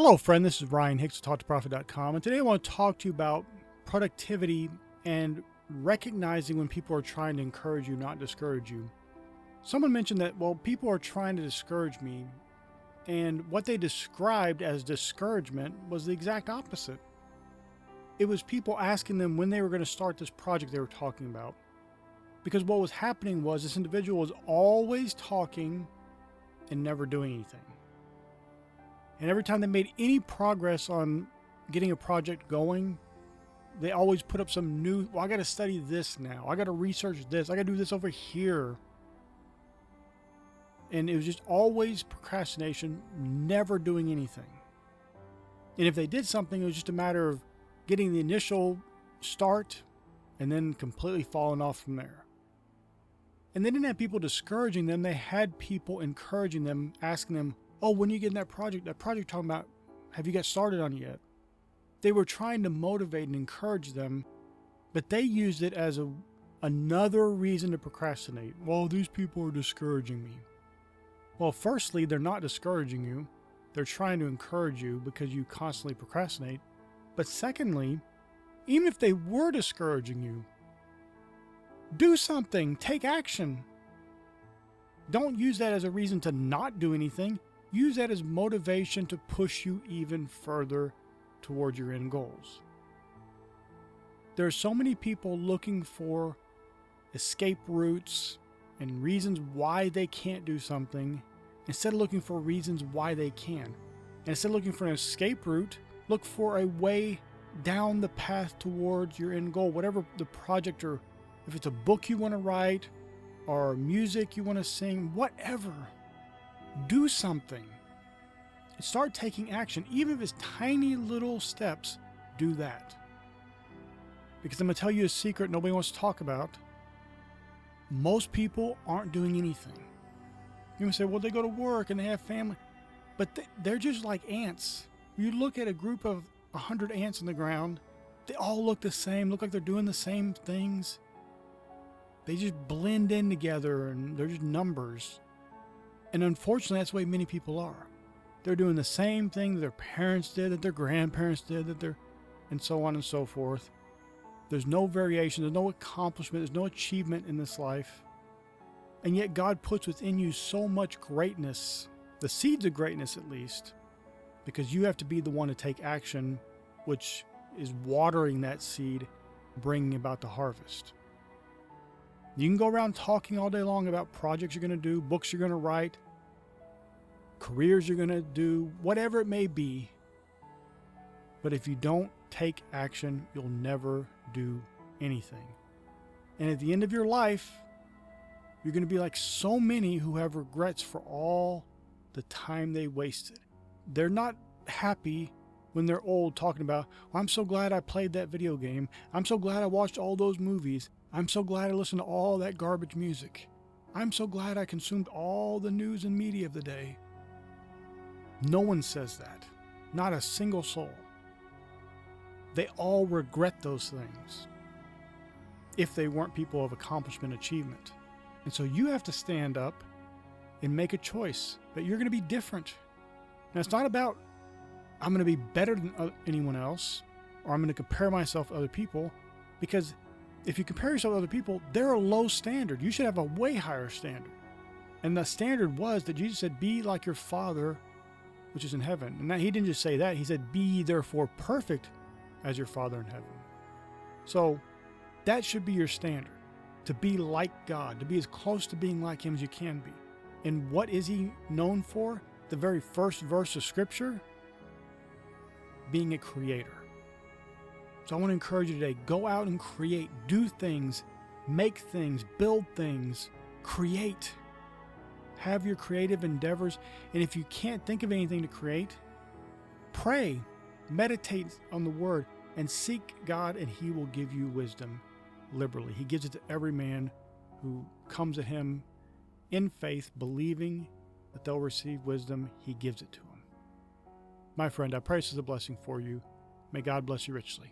Hello, friend. This is Ryan Hicks of TalkToProfit.com, and today I want to talk to you about productivity and recognizing when people are trying to encourage you, not discourage you. Someone mentioned that, well, people are trying to discourage me, and what they described as discouragement was the exact opposite. It was people asking them when they were going to start this project they were talking about. Because what was happening was this individual was always talking and never doing anything. And every time they made any progress on getting a project going, they always put up some new, well, I got to study this now. I got to research this. I got to do this over here. And it was just always procrastination, never doing anything. And if they did something, it was just a matter of getting the initial start and then completely falling off from there. And they didn't have people discouraging them. They had people encouraging them, asking them, oh, when you get in that project talking about, have you got started on it yet? They were trying to motivate and encourage them, but they used it as another reason to procrastinate. Well, these people are discouraging me. Well, firstly, they're not discouraging you. They're trying to encourage you because you constantly procrastinate. But secondly, even if they were discouraging you, do something, take action. Don't use that as a reason to not do anything. Use that as motivation to push you even further towards your end goals. There are so many people looking for escape routes and reasons why they can't do something instead of looking for reasons why they can. And instead of looking for an escape route, look for a way down the path towards your end goal, whatever the project, or if it's a book you want to write or music you want to sing, whatever. Do something and start taking action. Even if it's tiny little steps, do that. Because I'm going to tell you a secret nobody wants to talk about. Most people aren't doing anything. You may say, well, they go to work and they have family, but they're just like ants. You look at a group of 100 ants in the ground, they all look the same, look like they're doing the same things. They just blend in together and they're just numbers. And unfortunately, that's the way many people are. They're doing the same thing that their parents did, that their grandparents did, and so on and so forth. There's no variation, there's no accomplishment, there's no achievement in this life. And yet God puts within you so much greatness, the seeds of greatness at least, because you have to be the one to take action, which is watering that seed, bringing about the harvest. You can go around talking all day long about projects you're going to do, books you're going to write, careers you're going to do, whatever it may be. But if you don't take action, you'll never do anything. And at the end of your life, you're going to be like so many who have regrets for all the time they wasted. They're not happy when they're old talking about, oh, I'm so glad I played that video game. I'm so glad I watched all those movies. I'm so glad I listened to all that garbage music. I'm so glad I consumed all the news and media of the day. No one says that. Not a single soul. They all regret those things if they weren't people of accomplishment, achievement. And so you have to stand up and make a choice that you're going to be different. Now, it's not about I'm going to be better than anyone else, or I'm going to compare myself to other people, because if you compare yourself to other people, they're a low standard. You should have a way higher standard. And the standard was that Jesus said, be like your Father, which is in heaven. And that, he didn't just say that. He said, be ye therefore perfect as your Father in heaven. So that should be your standard, to be like God, to be as close to being like him as you can be. And what is he known for? The very first verse of Scripture, being a creator. So I want to encourage you today, go out and create, do things, make things, build things, create. Have your creative endeavors. And if you can't think of anything to create, pray, meditate on the Word, and seek God, and he will give you wisdom liberally. He gives it to every man who comes to him in faith, believing that they'll receive wisdom. He gives it to them. My friend, I pray this is a blessing for you. May God bless you richly.